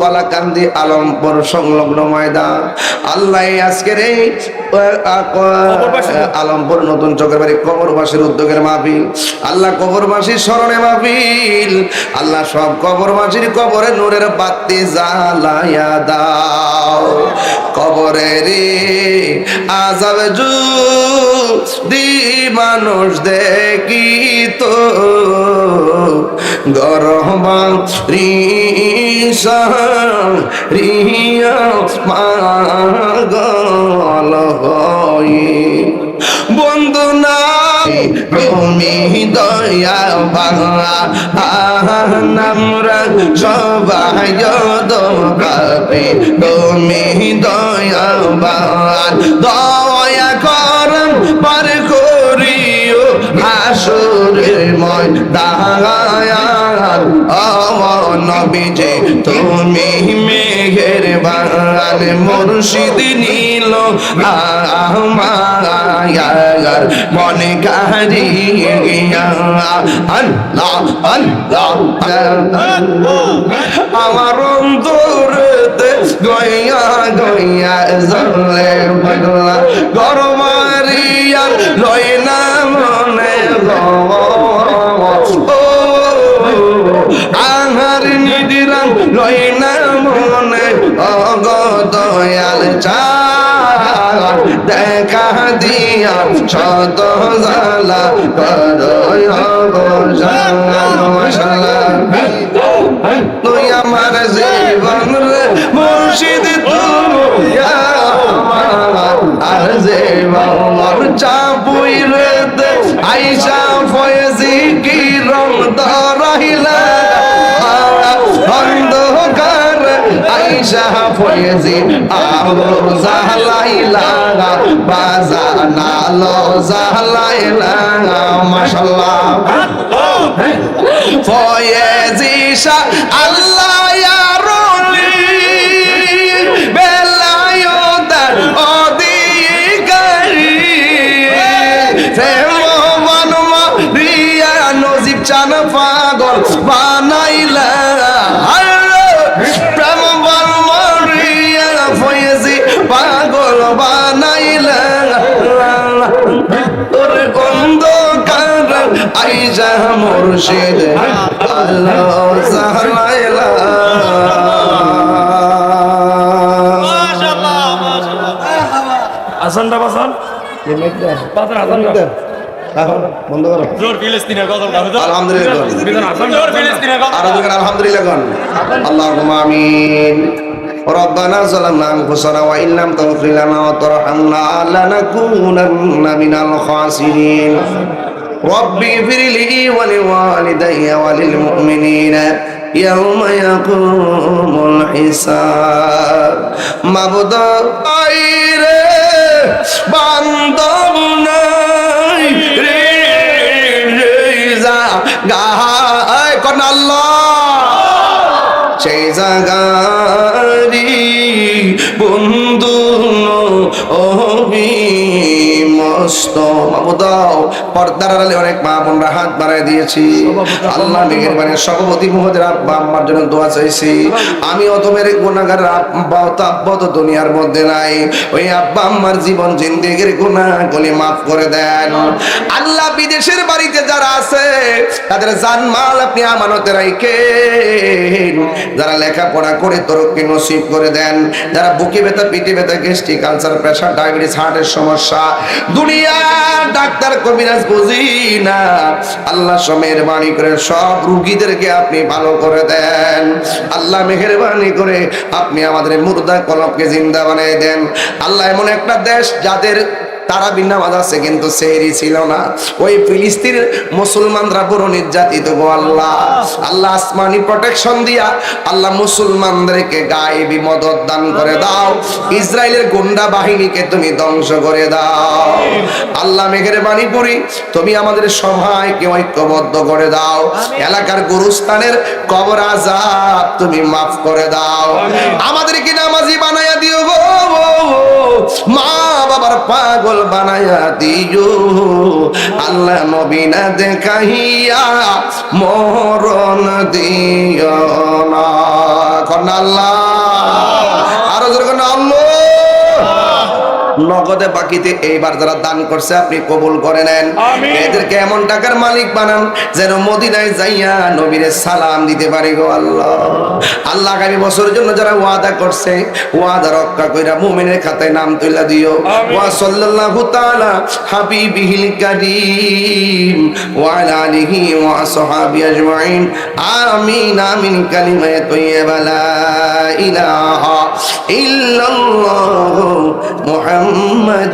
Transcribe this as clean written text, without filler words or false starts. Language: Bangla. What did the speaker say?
কলাকান্দি আলমপুর সংলগ্ন ময়দান আল্লাহ আজকের এই আলমপুর নতুন চকের বাড়ি কবরবাসীর উদ্যোগের মাহফিল আল্লাহ কবরবাসীর স্মরণে মাহফিল আল্লাহ সব কবরবাসীর কবরে নূরের বাতি জ্বালায়া দাও কবরে রে আযাব যদি মানুষ দেখিত গরবা রিসা রিয়া পাগল হই বন্ধু নাই তুমি দয়া ভাঙা আমরা সবাই দোকাবে তুমি দয়া ভাঙা দয়া করম পার করিও হাসরের ময়দান ও নবীজি তুমি মেহেরবান মুর্শিদ নীল আমার মনে কারিয়া আল্লাহ আল্লাহ আমার অন্তরেতে গইয়া গইয়া জ্বলে পাগলা গরমারিয়া লয় না মনে আহার নিদিরাম লয় না মনে অগদয়াল চা দেখা দিয়া শত জালা তুই আমার জীবন রে মুর্শিদ তুই আর জীবন চাপুই রে আইসা ফয়েজি কি রং ধরাইলা অন্ধকার আইসা ফয়েজি আলো জালাইলা বাজানা লো জালাইলা মাশাআল্লাহ ফয়েজি শাহ আল্লাহ ইয়া রলি বেলায়তার অধিকারী প্রেমবান মারিয়া নজিব চান পাগল বানাইলা প্রেমবান মারিয়া ফয়েজি পাগল বানাইলা তোর অন্ধকার আইসা মুর্শিদ আল্লাহ জালাইলা মাশাআল্লাহ মাশাআল্লাহ আসানটা বাসান পাতার আসানটা এখন বন্ধ করো জোর ফিলিস্তিনের কথা বলো আলহামদুলিল্লাহ জোর ফিলিস্তিনের কথা আর আলহামদুলিল্লাহ কোন আল্লাহুম্মা আমিন ربنا ظلمنا أنفسنا وإن لم تغفر لنا وترحمنا لنكونن من الخاسرين رب اغفر لي ولوالدي وللمؤمنين يوم يقوم الحساب معبود غير বান্দব নাই রে গায় কোন আল্লাহ সেই জাগারি বন্ধু মস্ত মাবুদাও পর্দার আড়ালে অনেক মা বোনরা হাত বাড়ায় দিয়েছি আল্লাহ মেহেরবানি সভাপতি মহোদয়ের আব্বা আম্মার জন্য দোয়া চাইছি আমি অতমের গুনাহগার আব্বা তাব্বত দুনিয়ার মধ্যে নাই ওই আব্বা আম্মার জীবন জিন্দেগির গুনাহগুলি maaf করে দেন আল্লাহ বিদেশের বাড়িতে যারা আছে তাদের জানমাল আপনি আমানতে রাখেন যারা লেখাপড়া করে তরক্কি নসিব করে দেন যারা বুকে ব্যথা পিঠে ব্যথা গ্যাস্ট্রিক আলসার প্রেসার ডায়াবেটিস হার্টের সমস্যা দুনিয়া ডাক্তার কবিরাজ বুঝি না আল্লাহ মেহেরবানি করে সব রোগীদেরকে আপনি ভালো করে দেন আল্লাহ মেহেরবানি করে আপনি আমাদের মুর্দা কলবকে জিন্দা বানিয়ে দেন আল্লাহ এমন একটা দেশ যাদের তারাবি নামাজ আছে কিন্তু সেহরি ছিল না ওই ফিলিস্তিনের মুসলমানরা বড় নির্যাতিত গো আল্লাহ আল্লাহ আসমানি প্রোটেকশন দিয়া আল্লাহ মুসলমানদেরকে গায়েবী মদদ দান করে দাও ইসরায়েলের গুন্ডা বাহিনীকে তুমি ধ্বংস করে দাও আল্লাহ মেহেরবানি করি তুমি আমাদের সবাইকে ঐক্যবদ্ধ করে দাও এলাকার গুরুস্থানের কবর আযাব তুমি maaf করে দাও আমাদেরকে নামাজি বানায়া দিও গো মা বাবার পাগল বানায়া দিও আল্লাহ নবী না দেখাইয়া মরণ দিও না কন্যা আল্লাহ, আরো জোরে কন্যা আল্লাহ। নগদে বাকিতে এইবার যারা দান করছে আপনি কবুল করে নেন, এদেরকে এমন টাকার মালিক বানান যেন মদিনায় যাইয়া নবীরে সালাম দিতে পারি গো আল্লাহ। আল্লাহ আগামী বছরের জন্য যারা ওয়াদা করছে ওয়াদা রক্ষা কইরা মুমিনের খাতায় নাম তুইলা দিও। ওয়া সাল্লাল্লাহু তাআলা হাবিবিহিল কারীম ওয়া আলা আলিহি ওয়া আসহাবি আজমাইন। আমিন আমিন কালিমায়ে তাইয়্যিবা লা ইলাহা ইল্লাল্লাহু মুহাম্মদ।